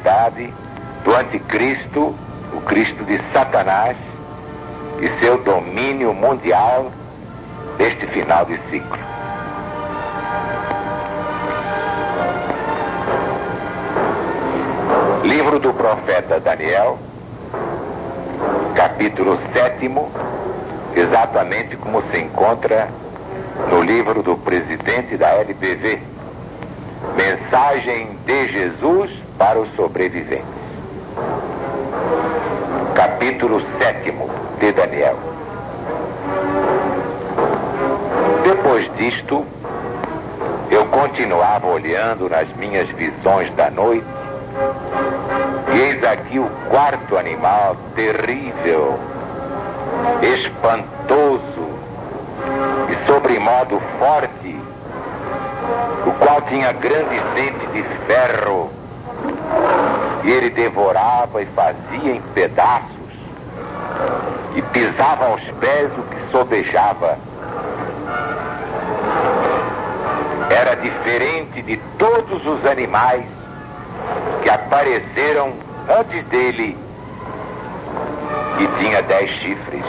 autoridade do anticristo, o Cristo de Satanás, e seu domínio mundial neste final de ciclo. Livro do profeta Daniel, capítulo 7º, exatamente como se encontra no livro do presidente da LBV, Mensagem de Jesus para os Sobreviventes. Capítulo 7º de Daniel. Depois disto, eu continuava olhando nas minhas visões da noite, e eis aqui o quarto animal terrível, espantoso e sobremodo forte, o qual tinha grande sede de ferro, e ele devorava e fazia em pedaços, e pisava aos pés o que sobejava. Era diferente de todos os animais que apareceram antes dele, e tinha 10 chifres.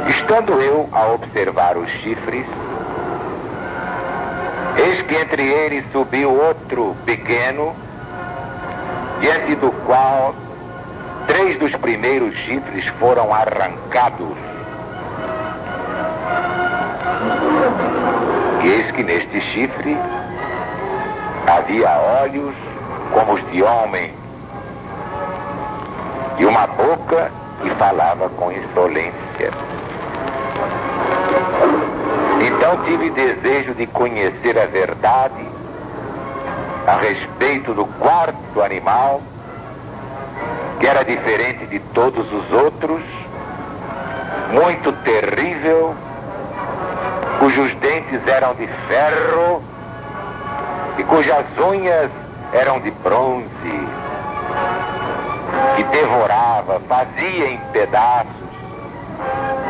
Estando eu a observar os chifres, eis que entre eles subiu outro pequeno, diante do qual 3 dos primeiros chifres foram arrancados. E eis que neste chifre havia olhos como os de homem, e uma boca que falava com insolência. Então tive desejo de conhecer a verdade a respeito do quarto animal, que era diferente de todos os outros, muito terrível, cujos dentes eram de ferro e cujas unhas eram de bronze, que devorava, fazia em pedaços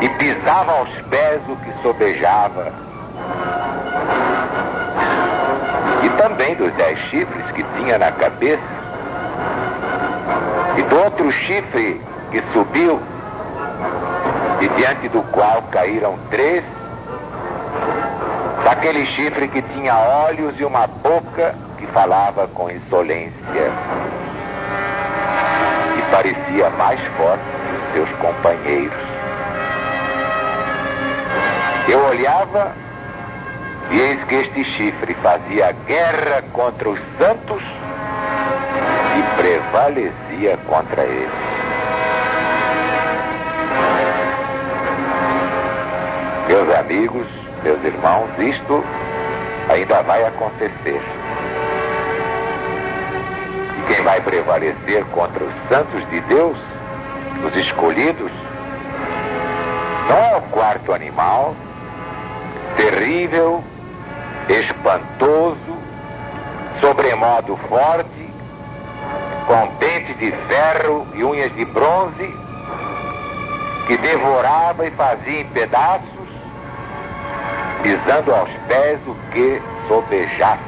e pisava aos pés o que sobejava. E também dos 10 chifres que tinha na cabeça, e do outro chifre que subiu, e diante do qual caíram 3, daquele chifre que tinha olhos e uma boca que falava com insolência, e parecia mais forte que os seus companheiros. Eu olhava, e eis que este chifre fazia guerra contra os santos e prevalecia contra eles. Meus amigos, meus irmãos, isto ainda vai acontecer. E quem vai prevalecer contra os santos de Deus, os escolhidos, não é o quarto animal, terrível, espantoso, sobremodo forte, com dentes de ferro e unhas de bronze, que devorava e fazia em pedaços, pisando aos pés o que sobejasse.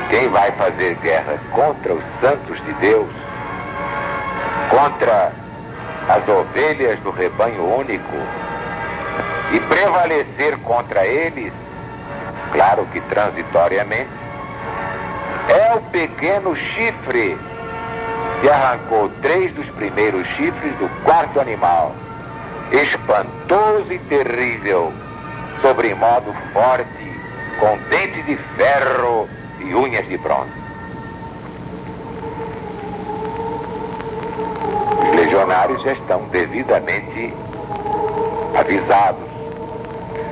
Quem vai fazer guerra contra os santos de Deus, contra as ovelhas do rebanho único, e prevalecer contra eles, claro que transitoriamente, é o pequeno chifre que arrancou 3 dos primeiros chifres do quarto animal, espantoso e terrível, sobremodo forte, com dentes de ferro e unhas de bronze. Os legionários já estão devidamente avisados.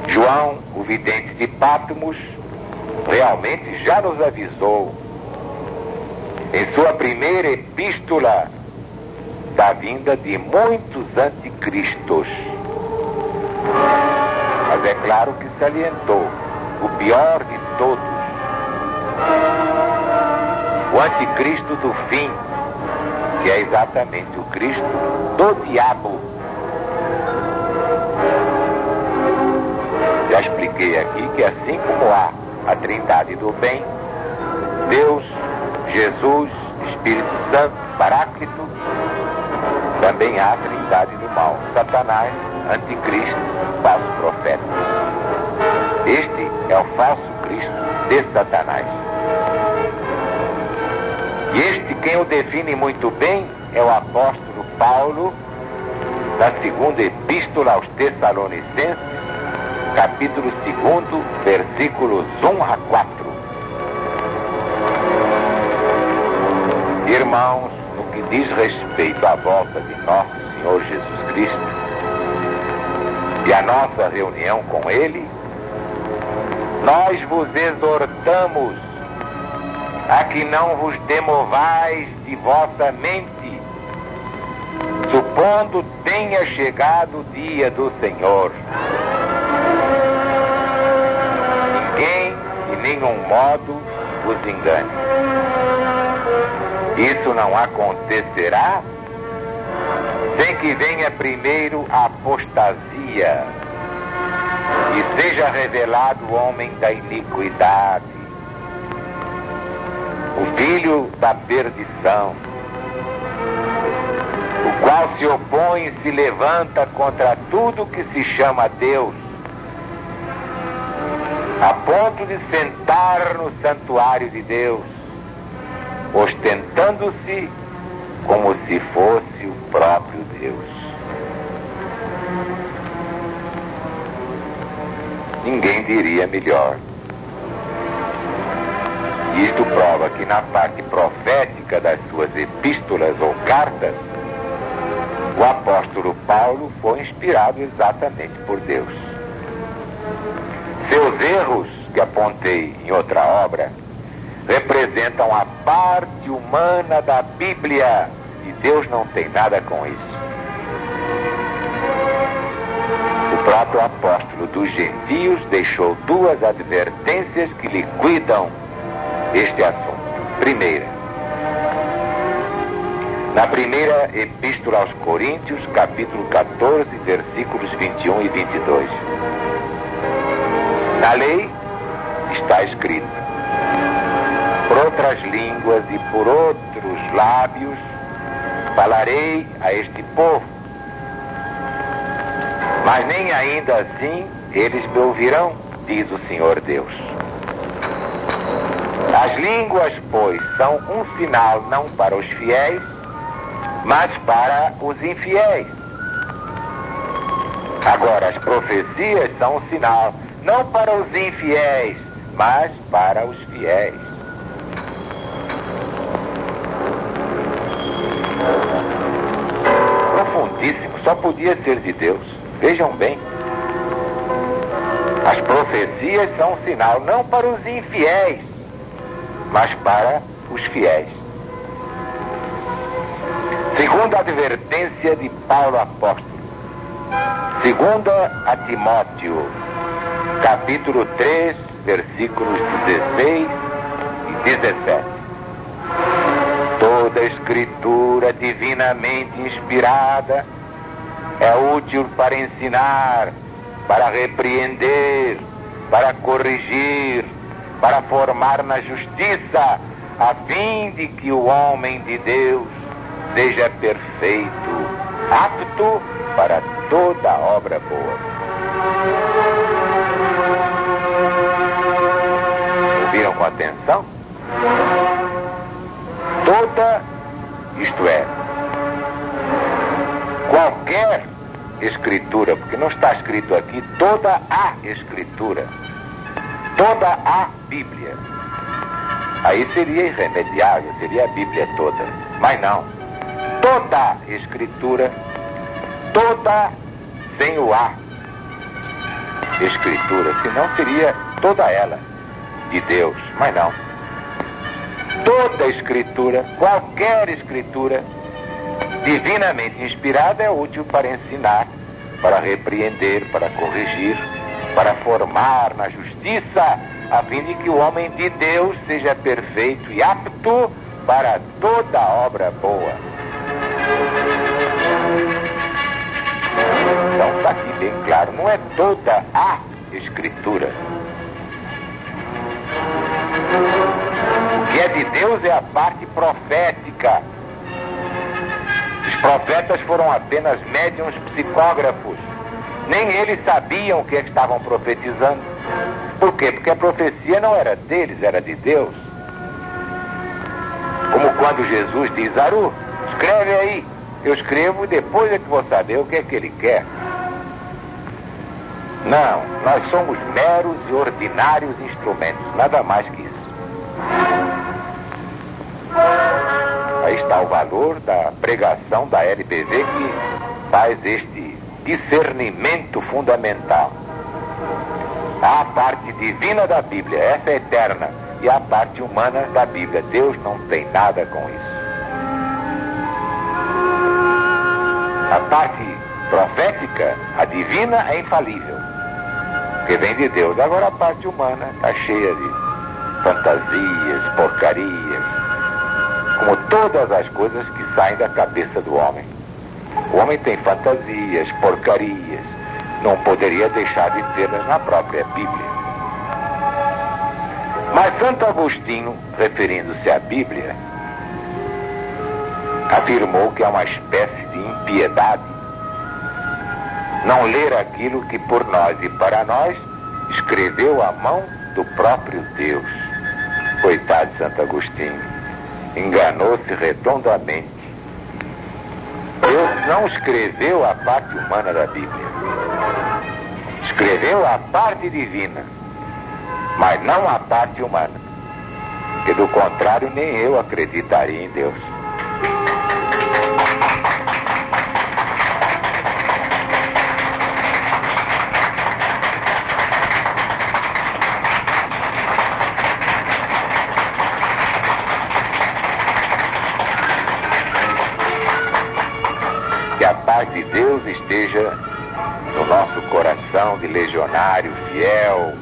João, o vidente de Patmos, realmente já nos avisou em sua primeira epístola da vinda de muitos anticristos. Mas é claro que salientou o pior de todos, o anticristo do fim, que é exatamente o Cristo do diabo. Já expliquei aqui que assim como há a Trindade do bem, Deus, Jesus, Espírito Santo, Paráclito. Também há a Trindade do mal, Satanás, Anticristo, falso profeta. Este é o falso Cristo de Satanás. E este, quem o define muito bem, é o apóstolo Paulo, na segunda epístola aos Tessalonicenses, capítulo 2, versículos 1 a 4. Irmãos, no que diz respeito à volta de nosso Senhor Jesus Cristo e à nossa reunião com Ele, nós vos exortamos a que não vos demovais de vossa mente, supondo tenha chegado o dia do Senhor. Ninguém, de nenhum modo, vos engane. Isso não acontecerá sem que venha primeiro a apostasia e seja revelado o homem da iniquidade, o filho da perdição, o qual se opõe e se levanta contra tudo que se chama Deus, a ponto de sentar no santuário de Deus, ostentando-se como se fosse o próprio Deus. Ninguém diria melhor. Isto prova que na parte profética das suas epístolas ou cartas, o apóstolo Paulo foi inspirado exatamente por Deus. Seus erros, que apontei em outra obra, representam a parte humana da Bíblia, e Deus não tem nada com isso. O próprio apóstolo dos gentios deixou duas advertências que liquidam este assunto. Primeira, na primeira epístola aos Coríntios, capítulo 14, versículos 21 e 22. Na lei está escrito: por outras línguas e por outros lábios falarei a este povo, mas nem ainda assim eles me ouvirão, diz o Senhor Deus. As línguas, pois, são um sinal não para os fiéis, mas para os infiéis. Agora, as profecias são um sinal não para os infiéis, mas para os fiéis. Profundíssimo, só podia ser de Deus. Vejam bem. As profecias são um sinal não para os infiéis, mas para os fiéis. Segunda advertência de Paulo apóstolo. Segunda a Timóteo, capítulo 3, versículos 16 e 17. Toda escritura divinamente inspirada é útil para ensinar, para repreender, para corrigir, para formar na justiça, a fim de que o homem de Deus seja perfeito, apto para toda obra boa. Ouviram com atenção? Toda, isto é, qualquer escritura, porque não está escrito aqui toda a escritura, toda a Bíblia. Aí seria irremediável, seria a Bíblia toda. Mas não. Toda escritura, toda sem o A escritura, senão seria toda ela de Deus, mas não. Toda escritura, qualquer escritura divinamente inspirada é útil para ensinar, para repreender, para corrigir, para formar na justiça, a fim de que o homem de Deus seja perfeito e apto para toda obra boa. Então está aqui bem claro, não é toda a escritura. O que é de Deus é a parte profética. Os profetas foram apenas médiuns psicógrafos. Nem eles sabiam o que estavam profetizando. Por quê? Porque a profecia não era deles, era de Deus. Como quando Jesus diz: Aru, escreve aí. Eu escrevo e depois é que vou saber o que é que ele quer. Não, nós somos meros e ordinários instrumentos, nada mais que isso. Aí está o valor da pregação da LPV, que faz este discernimento fundamental. Há a parte divina da Bíblia, essa é eterna, e a parte humana da Bíblia. Deus não tem nada com isso. A parte profética, a divina, é infalível, porque vem de Deus. Agora a parte humana está cheia de fantasias, porcarias, como todas as coisas que saem da cabeça do homem. O homem tem fantasias, porcarias, não poderia deixar de tê-las na própria Bíblia. Mas Santo Agostinho, referindo-se à Bíblia, afirmou que é uma espécie de impiedade não ler aquilo que por nós e para nós escreveu a mão do próprio Deus. Coitado de Santo Agostinho, enganou-se redondamente. Deus não escreveu a parte humana da Bíblia, escreveu a parte divina, mas não a parte humana, que do contrário nem eu acreditaria em Deus. Que a paz de Deus esteja no nosso coração de legionário fiel.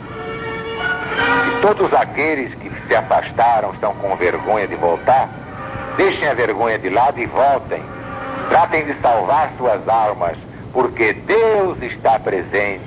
E todos aqueles que se afastaram, estão com vergonha de voltar, deixem a vergonha de lado e voltem. Tratem de salvar suas almas, porque Deus está presente.